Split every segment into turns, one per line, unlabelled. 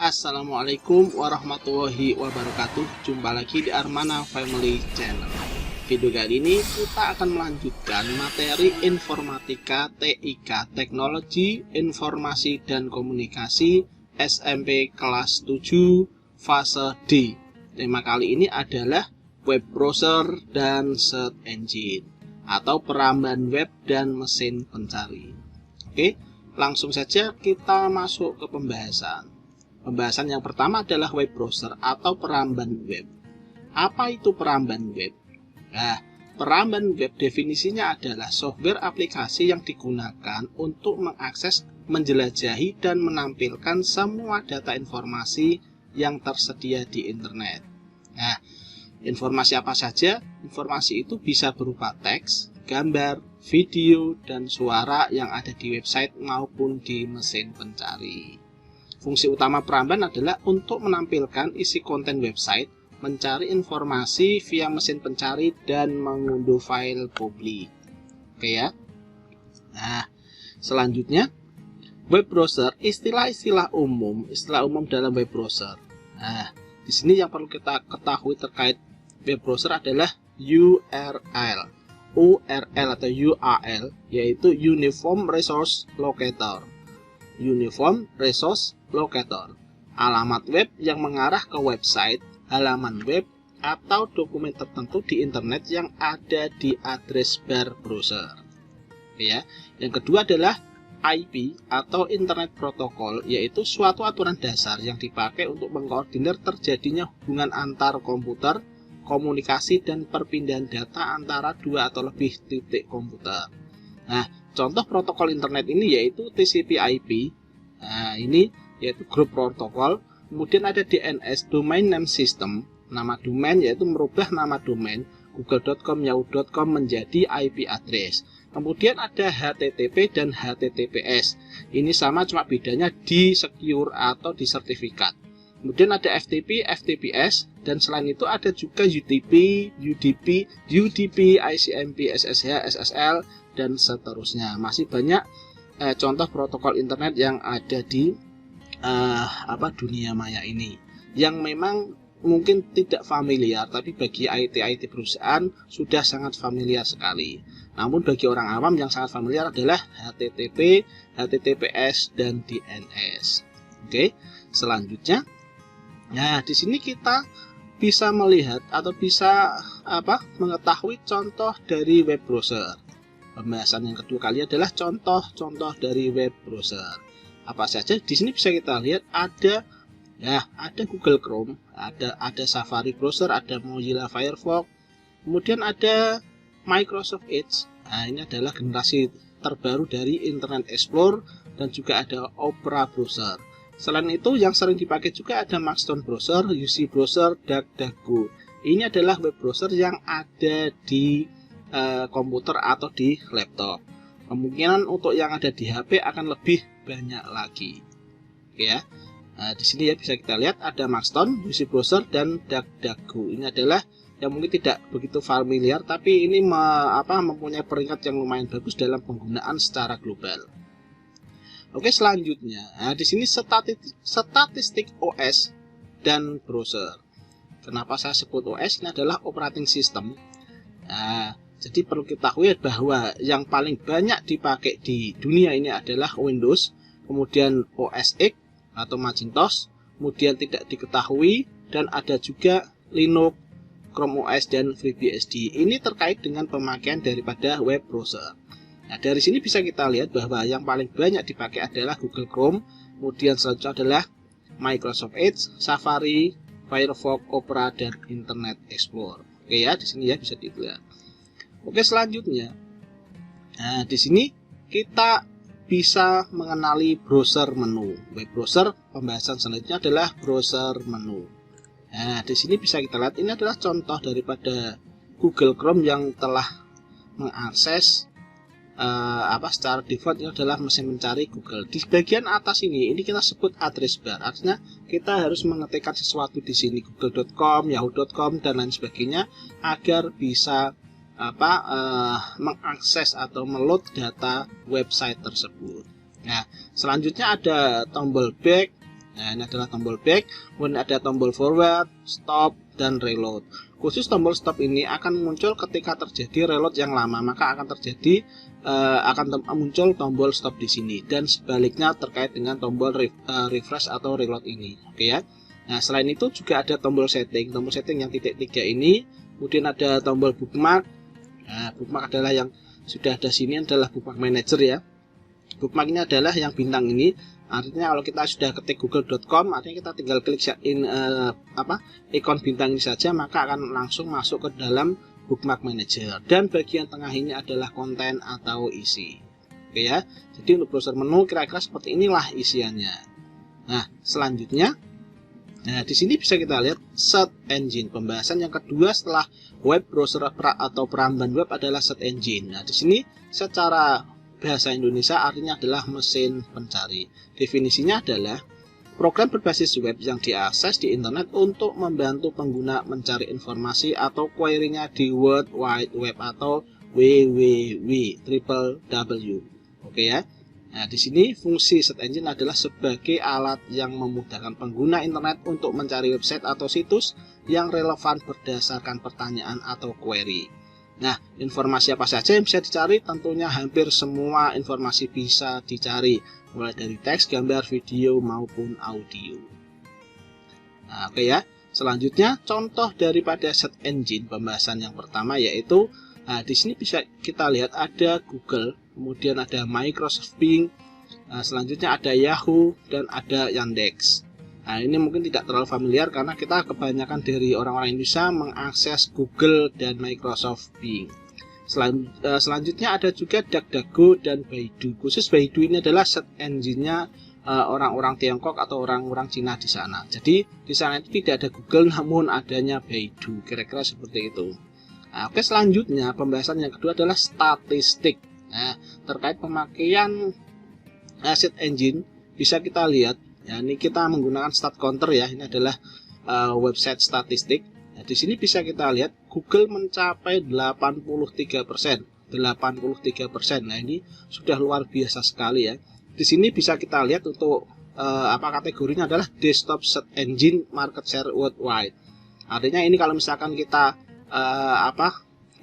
Assalamualaikum warahmatullahi wabarakatuh. Jumpa lagi di Armana Family Channel. Video kali ini kita akan melanjutkan materi informatika TIK Teknologi Informasi dan Komunikasi SMP kelas 7 fase D. Tema kali ini adalah web browser dan search engine atau peramban web dan mesin pencari. Oke, langsung saja kita masuk ke pembahasan. Pembahasan yang pertama adalah web browser atau peramban web. Apa itu peramban web? Nah, peramban web definisinya adalah software aplikasi yang digunakan untuk mengakses, menjelajahi, dan menampilkan semua data informasi yang tersedia di internet. Nah, informasi apa saja? Informasi itu bisa berupa teks, gambar, video, dan suara yang ada di website maupun di mesin pencari. Fungsi utama peramban adalah untuk menampilkan isi konten website, mencari informasi via mesin pencari, dan mengunduh file publik. Oke ya. Nah, selanjutnya web browser, istilah umum dalam web browser. Nah, di sini yang perlu kita ketahui terkait web browser adalah URL atau URL, yaitu Uniform Resource Locator. Uniform Resource Locator, alamat web yang mengarah ke website, halaman web, atau dokumen tertentu di internet yang ada di address bar browser. Ya. Yang kedua adalah IP atau Internet Protocol, yaitu suatu aturan dasar yang dipakai untuk mengkoordinir terjadinya hubungan antar komputer, komunikasi, dan perpindahan data antara dua atau lebih titik komputer. Nah, contoh protokol internet ini yaitu TCP/IP. Nah, ini yaitu grup protokol. Kemudian ada DNS, Domain Name System. Nama domain yaitu merubah nama domain google.com, yahoo.com menjadi IP address. Kemudian ada HTTP dan HTTPS. Ini sama, cuma bedanya di secure atau di sertifikat. Kemudian ada FTP, FTPS, dan selain itu ada juga UDP, ICMP, SSH, SSL, dan seterusnya. Masih banyak contoh protokol internet yang ada di dunia maya ini, yang memang mungkin tidak familiar, tapi bagi IT perusahaan sudah sangat familiar sekali. Namun bagi orang awam yang sangat familiar adalah HTTP, HTTPS, dan DNS. Oke, selanjutnya, nah di sini kita bisa melihat atau bisa mengetahui contoh dari web browser. Pembahasan yang kedua kali adalah contoh-contoh dari web browser. Apa saja? Di sini bisa kita lihat ada Google Chrome, ada Safari browser, ada Mozilla Firefox, kemudian ada Microsoft Edge. Nah, ini adalah generasi terbaru dari Internet Explorer, dan juga ada Opera browser. Selain itu, yang sering dipakai juga ada Maxton browser, UC browser, DuckDuckGo. Ini adalah web browser yang ada di komputer atau di laptop. Kemungkinan untuk yang ada di HP akan lebih banyak lagi. Oke ya. Nah, di sini ya bisa kita lihat ada Maxton, UC browser, dan DuckDuckGo. Ini adalah yang mungkin tidak begitu familiar, tapi ini mempunyai peringkat yang lumayan bagus dalam penggunaan secara global. Oke, selanjutnya, nah, di sini statistik OS dan browser. Kenapa saya sebut OS? Ini adalah operating system. Nah, jadi perlu kita ketahui bahwa yang paling banyak dipakai di dunia ini adalah Windows, kemudian OS X atau Macintosh, kemudian tidak diketahui, dan ada juga Linux, Chrome OS, dan FreeBSD. Ini terkait dengan pemakaian daripada web browser. Nah, dari sini bisa kita lihat bahwa yang paling banyak dipakai adalah Google Chrome, kemudian selanjutnya adalah Microsoft Edge, Safari, Firefox, Opera, dan Internet Explorer. Oke ya, di sini ya bisa dilihat. Oke, selanjutnya. Nah, di sini kita bisa mengenali browser menu. Web browser, pembahasan selanjutnya adalah browser menu. Nah, di sini bisa kita lihat ini adalah contoh daripada Google Chrome yang telah mengakses secara default ini adalah mesin mencari Google. Di bagian atas ini kita sebut address bar. Artinya kita harus mengetikkan sesuatu di sini, google.com, yahoo.com, dan lain sebagainya, agar bisa mengakses atau meload data website tersebut. Nah, selanjutnya ada tombol back Nah, ini adalah tombol back, kemudian ada tombol forward, stop, dan reload. Khusus tombol stop ini akan muncul ketika terjadi reload yang lama, maka akan terjadi muncul tombol stop di sini. Dan sebaliknya terkait dengan tombol refresh atau reload ini. Oke ya. Nah, selain itu juga ada tombol setting. Tombol setting yang titik 3 ini, kemudian ada tombol bookmark. Nah, bookmark adalah yang sudah ada sini adalah bookmark manager ya. Bookmark ini adalah yang bintang ini. Artinya kalau kita sudah ketik google.com, artinya kita tinggal klik ikon bintang ini saja, maka akan langsung masuk ke dalam bookmark manager. Dan bagian tengah ini adalah konten atau isi. Oke ya. Jadi untuk browser menu kira-kira seperti inilah isiannya. Nah, selanjutnya, nah di sini bisa kita lihat search engine. Pembahasan yang kedua setelah web browser atau peramban web adalah search engine. Nah, di sini secara bahasa Indonesia artinya adalah mesin pencari. Definisinya adalah program berbasis web yang diakses di internet untuk membantu pengguna mencari informasi atau query-nya di World Wide Web atau www. Oke ya. Nah, di sini fungsi search engine adalah sebagai alat yang memudahkan pengguna internet untuk mencari website atau situs yang relevan berdasarkan pertanyaan atau query. Nah, informasi apa saja yang bisa dicari? Tentunya hampir semua informasi bisa dicari, mulai dari teks, gambar, video, maupun audio. Nah, oke ya. Selanjutnya, contoh daripada search engine pembahasan yang pertama yaitu, nah, di sini bisa kita lihat ada Google, kemudian ada Microsoft Bing, nah, selanjutnya ada Yahoo, dan ada Yandex. Nah, ini mungkin tidak terlalu familiar karena kita kebanyakan dari orang-orang Indonesia mengakses Google dan Microsoft Bing. Selanjutnya ada juga DuckDuckGo dan Baidu. Khusus Baidu ini adalah search engine-nya orang-orang Tiongkok atau orang-orang Cina di sana. Jadi di sana itu tidak ada Google namun adanya Baidu. Kira-kira seperti itu. Nah, oke, selanjutnya pembahasan yang kedua adalah statistik. Nah, terkait pemakaian search engine bisa kita lihat. Ya, ini kita menggunakan stat counter ya. Ini adalah website statistik. Nah, di sini bisa kita lihat Google mencapai 83%. 83%. Nah, ini sudah luar biasa sekali ya. Di sini bisa kita lihat untuk kategorinya adalah desktop search engine market share worldwide. Artinya ini kalau misalkan kita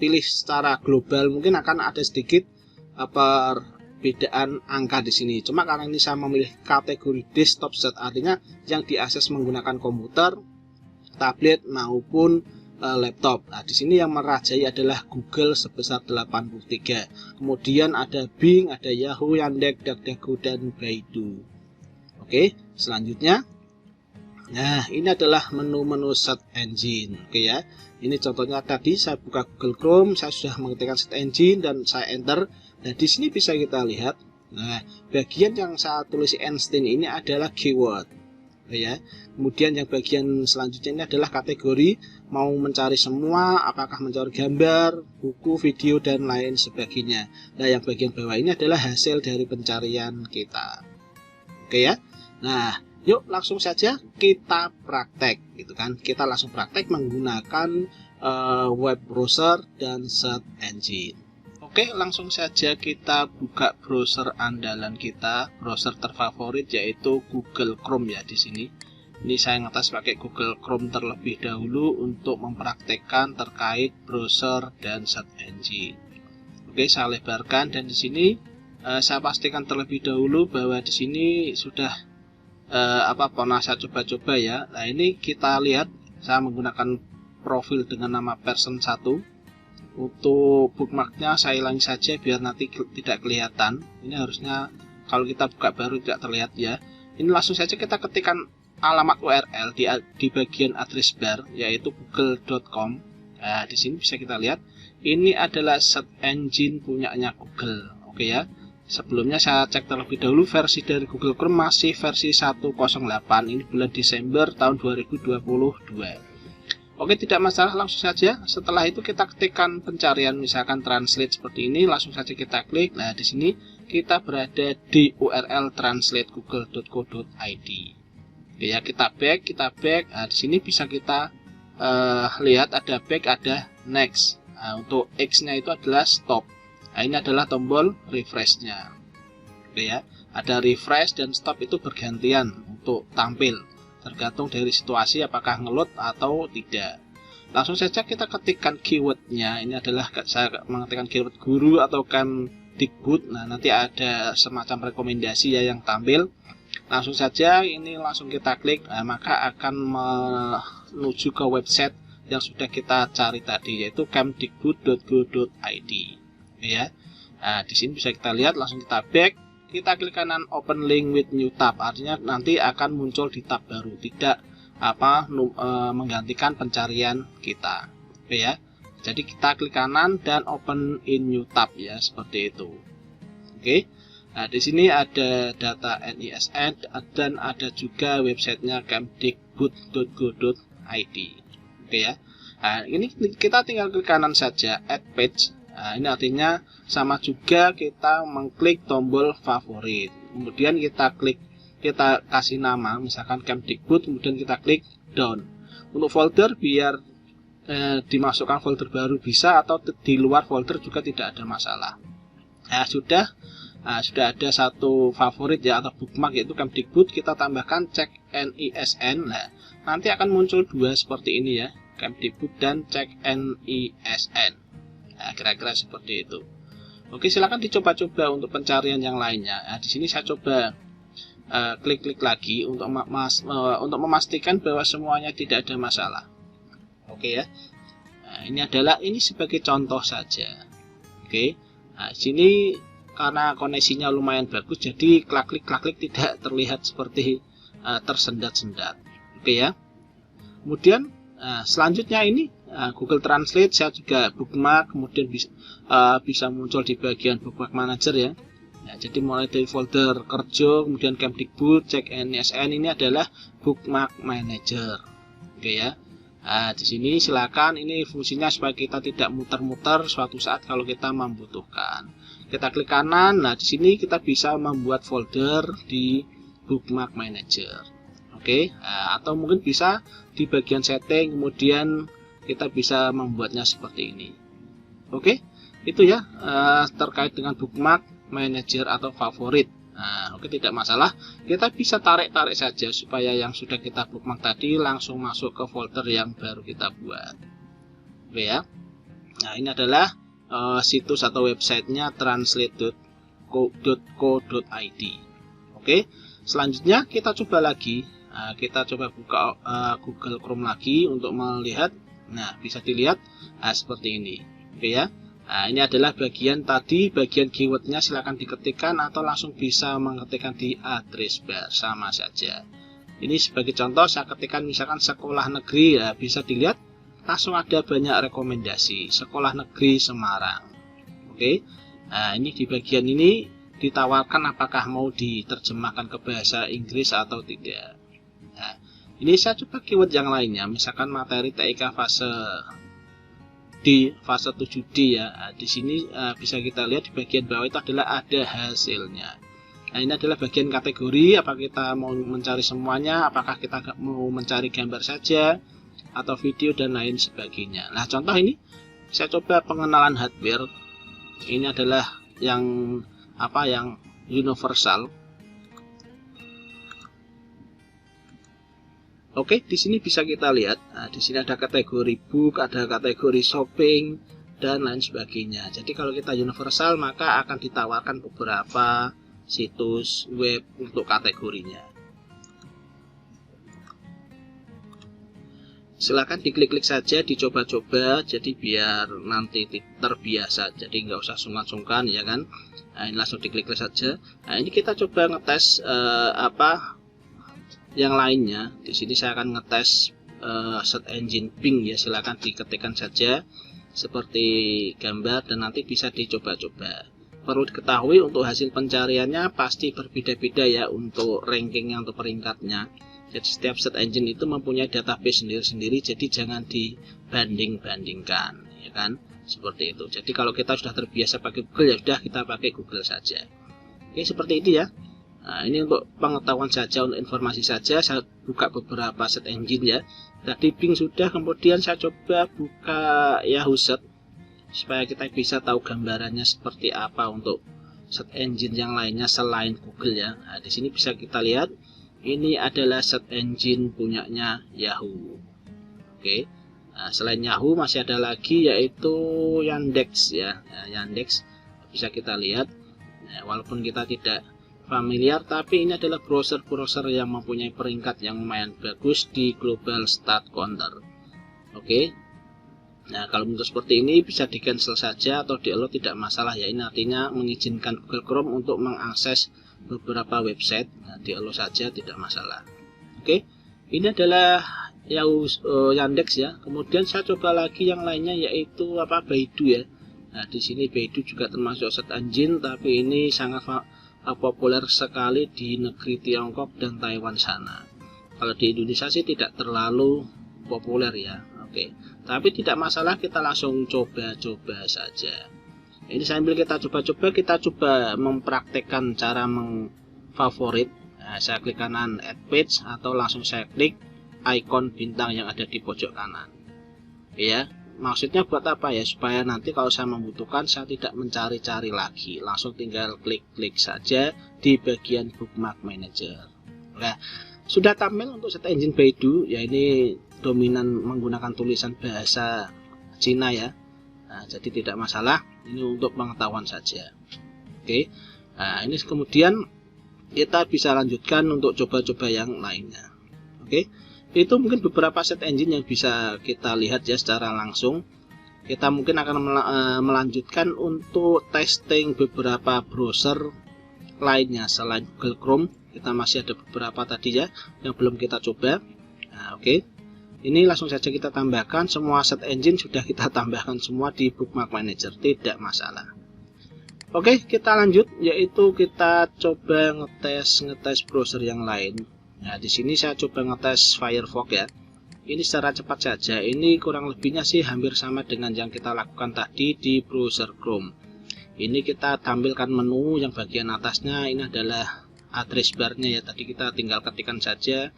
pilih secara global mungkin akan ada sedikit perbedaan angka di sini. Cuma karena ini saya memilih kategori desktop search, artinya yang diakses menggunakan komputer, tablet maupun laptop. Nah, di sini yang merajai adalah Google sebesar 83. Kemudian ada Bing, ada Yahoo, Yandex, DuckDuckGo dan Baidu. Oke, selanjutnya. Nah, ini adalah menu-menu search engine. Oke ya. Ini contohnya tadi saya buka Google Chrome, saya sudah mengetikkan search engine dan saya enter. Nah, di sini bisa kita lihat. Nah, bagian yang saya tulis Einstein ini adalah keyword. Ya. Kemudian yang bagian selanjutnya ini adalah kategori, mau mencari semua, apakah mencari gambar, buku, video dan lain sebagainya. Nah, yang bagian bawah ini adalah hasil dari pencarian kita. Oke ya. Nah, yuk langsung saja kita praktek gitu kan. Kita langsung praktek menggunakan web browser dan search engine. Oke, langsung saja kita buka browser andalan kita, browser terfavorit yaitu Google Chrome ya di sini. Ini saya ngetes pakai Google Chrome terlebih dahulu untuk mempraktekkan terkait browser dan search engine. Oke, saya lebarkan dan di sini saya pastikan terlebih dahulu bahwa di sini sudah pernah saya coba-coba ya. Nah, ini kita lihat saya menggunakan profil dengan nama person 1. Untuk bookmarknya saya hilangi saja biar nanti tidak kelihatan. Ini harusnya kalau kita buka baru tidak terlihat ya. Ini langsung saja kita ketikkan alamat URL di bagian address bar yaitu google.com. Nah, di sini bisa kita lihat ini adalah search engine punyanya Google. Oke ya. Sebelumnya saya cek terlebih dahulu versi dari Google Chrome masih versi 1.08. Ini bulan Desember tahun 2022. Oke, tidak masalah, langsung saja. Setelah itu kita ketikkan pencarian misalkan translate seperti ini, langsung saja kita klik. Nah, di sini kita berada di URL translategoogle.co.id. Oke ya, kita back. Nah, di sini bisa kita lihat ada back, ada next. Nah, untuk X-nya itu adalah stop. Nah, ini adalah tombol refresh-nya. Oke ya, ada refresh dan stop itu bergantian. untuk tampil, tergantung dari situasi apakah ngeload atau tidak. Langsung saja kita ketikkan keywordnya. Ini adalah saya mengetikkan keyword guru atau Kemdikbud. Nah, nanti ada semacam rekomendasi ya yang tampil. Langsung saja ini langsung kita klik, maka akan menuju ke website yang sudah kita cari tadi, yaitu kemdikbud.go.id ya. Nah, di sini bisa kita lihat, langsung kita back, kita klik kanan open link with new tab, artinya nanti akan muncul di tab baru, tidak menggantikan pencarian kita. Oke ya. Jadi kita klik kanan dan open in new tab ya, seperti itu. Oke. Nah, di sini ada data NISN dan ada juga websitenya kemdikbud.go.id. Oke ya. Nah, ini kita tinggal klik kanan saja add page. Nah, ini artinya sama juga kita mengklik tombol favorit. Kemudian kita kasih nama, misalkan Kemdikbud, kemudian kita klik down. Untuk folder biar dimasukkan folder baru bisa, atau di luar folder juga tidak ada masalah. Nah, sudah ada satu favorit ya atau bookmark, yaitu Kemdikbud, kita tambahkan cek NISN. Nah, nanti akan muncul dua seperti ini ya, Kemdikbud dan cek NISN. Nah, kira-kira seperti itu. Oke, silakan dicoba-coba untuk pencarian yang lainnya. Nah, di sini saya coba klik-klik lagi untuk memastikan bahwa semuanya tidak ada masalah. Oke ya. Nah, ini sebagai contoh saja. Oke. Nah, sini karena koneksinya lumayan bagus, jadi klik-klik tidak terlihat seperti tersendat-sendat. Oke ya. Kemudian selanjutnya ini Google Translate saya juga bookmark, kemudian bisa muncul di bagian bookmark manager ya. Ya, jadi mulai dari folder kerja, kemudian Kemdikbud, cek NISN, ini adalah bookmark manager. Oke ya. Nah, di sini silakan, ini fungsinya supaya kita tidak muter-muter suatu saat kalau kita membutuhkan. Kita klik kanan. Nah, di sini kita bisa membuat folder di bookmark manager. Oke, atau mungkin bisa di bagian setting, kemudian kita bisa membuatnya seperti ini. Oke, itu ya terkait dengan bookmark manager atau favorit. Nah, oke, tidak masalah. Kita bisa tarik-tarik saja supaya yang sudah kita bookmark tadi langsung masuk ke folder yang baru kita buat. Oke ya. Nah, ini adalah situs atau websitenya translate.co.id. Oke. Selanjutnya kita coba lagi. Kita coba buka Google Chrome lagi untuk melihat. Nah, bisa dilihat seperti ini. Oke ya. Nah, ini adalah bagian keywordnya, silahkan diketikkan atau langsung bisa mengetikkan di address bar, sama saja. Ini sebagai contoh saya ketikkan misalkan sekolah negeri, ya bisa dilihat langsung ada banyak rekomendasi sekolah negeri Semarang. Oke. Nah, ini di bagian ini ditawarkan apakah mau diterjemahkan ke bahasa Inggris atau tidak. Nah, ini saya coba keyword yang lainnya, misalkan materi TIK di fase 7D ya. Nah, di sini bisa kita lihat di bagian bawah itu adalah ada hasilnya. Nah, ini adalah bagian kategori, apakah kita mau mencari semuanya, apakah kita mau mencari gambar saja atau video dan lain sebagainya. Nah, contoh ini saya coba pengenalan hardware. Ini adalah yang universal. Oke, di sini bisa kita lihat. Nah, di sini ada kategori book, ada kategori shopping, dan lain sebagainya. Jadi kalau kita universal, maka akan ditawarkan beberapa situs web untuk kategorinya. Silakan diklik-klik saja, dicoba-coba, jadi biar nanti terbiasa. Jadi nggak usah sungkan-sungkan, ya kan? Nah, ini langsung diklik-klik saja. Nah, ini kita coba ngetes yang lainnya. Di sini saya akan ngetes search engine Bing ya, silakan diketikkan saja seperti gambar dan nanti bisa dicoba-coba. Perlu diketahui untuk hasil pencariannya pasti berbeda-beda ya untuk rankingnya, untuk peringkatnya. Jadi setiap search engine itu mempunyai database sendiri-sendiri, jadi jangan dibanding-bandingkan, ya kan? Seperti itu. Jadi kalau kita sudah terbiasa pakai Google, ya sudah kita pakai Google saja. Oke, seperti itu ya. Nah, ini untuk pengetahuan saja, untuk informasi saja. Saya buka beberapa search engine ya. Tadi Bing sudah, kemudian saya coba buka Yahoo Search supaya kita bisa tahu gambarannya seperti apa untuk search engine yang lainnya selain Google ya. Nah, di sini bisa kita lihat ini adalah search engine punyanya Yahoo. Oke. Nah, selain Yahoo masih ada lagi yaitu Yandex ya. Yandex bisa kita lihat. Nah, walaupun kita tidak familiar, tapi ini adalah browser-browser yang mempunyai peringkat yang lumayan bagus di Global Start Counter. Oke. Nah, kalau bentuk seperti ini bisa di cancel saja atau di allow, tidak masalah ya. Ini artinya mengizinkan Google Chrome untuk mengakses beberapa website. Nah, di allow saja, tidak masalah. Oke. Ini adalah Yandex ya. Kemudian saya coba lagi yang lainnya yaitu Baidu ya. Nah, di sini Baidu juga termasuk search engine, tapi ini sangat populer sekali di negeri Tiongkok dan Taiwan sana. Kalau di Indonesia sih tidak terlalu populer ya. Oke. Tapi tidak masalah, kita langsung coba-coba saja. Ini sambil kita coba-coba, kita coba mempraktekkan cara mengfavorit. Nah, saya klik kanan add page atau langsung saya klik icon bintang yang ada di pojok kanan. Ya, maksudnya buat apa ya? Supaya nanti kalau saya membutuhkan saya tidak mencari-cari lagi, langsung tinggal klik-klik saja di bagian bookmark manager. Nah, sudah tampil untuk search engine Baidu ya, ini dominan menggunakan tulisan bahasa Cina ya. Nah, jadi tidak masalah, ini untuk pengetahuan saja. Oke. Nah, ini kemudian kita bisa lanjutkan untuk coba-coba yang lainnya. Oke. Itu mungkin beberapa search engine yang bisa kita lihat ya secara langsung. Kita mungkin akan melanjutkan untuk testing beberapa browser lainnya selain Google Chrome. Kita masih ada beberapa tadi ya yang belum kita coba. Nah, oke. Ini langsung saja kita tambahkan, semua search engine sudah kita tambahkan semua di bookmark manager, tidak masalah. Oke, kita lanjut, yaitu kita coba ngetes browser yang lain. Nah, di sini saya coba ngetes Firefox ya. Ini secara cepat saja. Ini kurang lebihnya sih hampir sama dengan yang kita lakukan tadi di browser Chrome. Ini kita tampilkan menu yang bagian atasnya, ini adalah address bar-nya ya. Tadi kita tinggal ketikkan saja.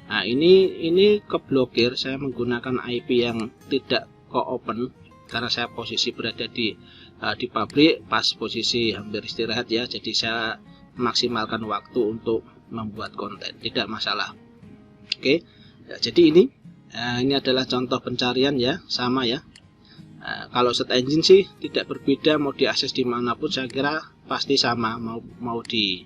Nah, ini keblokir. Saya menggunakan IP yang tidak ke-open karena saya posisi berada di pabrik, pas posisi hampir istirahat ya. Jadi saya maksimalkan waktu untuk membuat konten, tidak masalah. Oke. Ya, jadi ini adalah contoh pencarian ya, sama ya. Kalau search engine sih tidak berbeda, mau diakses dimanapun saya kira pasti sama, mau di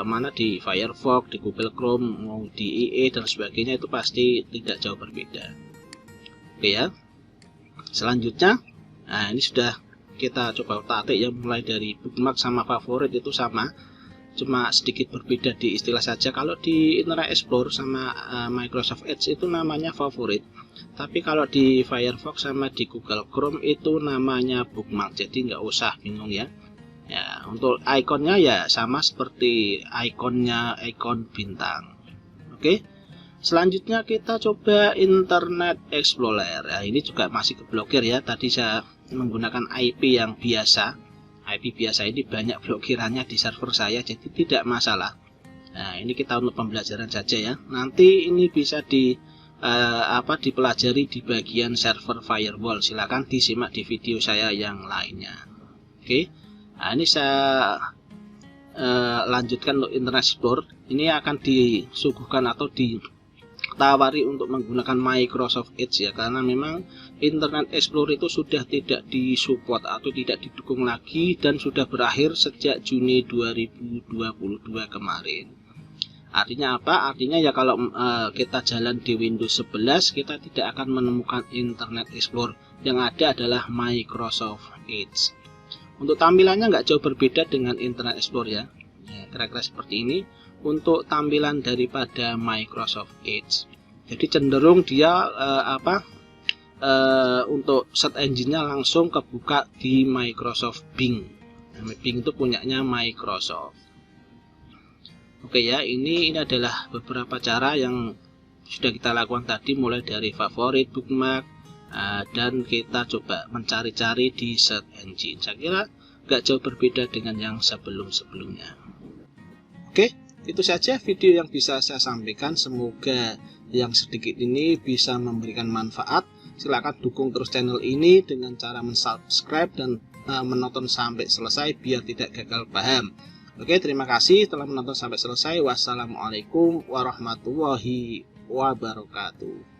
mana di Firefox, di Google Chrome, mau di IE dan sebagainya, itu pasti tidak jauh berbeda. Oke ya. Selanjutnya, nah ini sudah kita coba otak-atik ya, mulai dari bookmark sama favorit itu sama. Cuma sedikit berbeda di istilah saja. Kalau di Internet Explorer sama Microsoft Edge itu namanya favorit, tapi kalau di Firefox sama di Google Chrome itu namanya bookmark. Jadi nggak usah bingung ya. Ya, untuk ikonnya ya sama seperti ikon bintang. Oke. Selanjutnya kita coba Internet Explorer. Ya, ini juga masih keblokir ya. Tadi saya menggunakan IP yang biasa. IP biasa ini banyak blokirannya di server saya, jadi tidak masalah. Nah, ini kita untuk pembelajaran saja ya. Nanti ini bisa dipelajari di bagian server firewall. Silakan disimak di video saya yang lainnya. Oke. Nah, ini saya lanjutkan untuk Internet Explorer. Ini akan disuguhkan atau ditawari untuk menggunakan Microsoft Edge ya, karena memang Internet Explorer itu sudah tidak disupport atau tidak didukung lagi dan sudah berakhir sejak Juni 2022 kemarin. Artinya apa? Artinya ya kalau kita jalan di Windows 11 kita tidak akan menemukan Internet Explorer, yang ada adalah Microsoft Edge. Untuk tampilannya nggak jauh berbeda dengan Internet Explorer ya, kira-kira seperti ini untuk tampilan daripada Microsoft Edge. Jadi cenderung dia untuk search engine-nya langsung kebuka di Microsoft Bing. Nah, Bing itu punyanya Microsoft. Oke ya, ini adalah beberapa cara yang sudah kita lakukan tadi, mulai dari favorit, bookmark, dan kita coba mencari-cari di search engine. Saya kira nggak jauh berbeda dengan yang sebelum-sebelumnya. Oke, itu saja video yang bisa saya sampaikan. Semoga yang sedikit ini bisa memberikan manfaat. Silakan dukung terus channel ini dengan cara mensubscribe dan menonton sampai selesai biar tidak gagal paham. Oke, terima kasih telah menonton sampai selesai. Wassalamualaikum warahmatullahi wabarakatuh.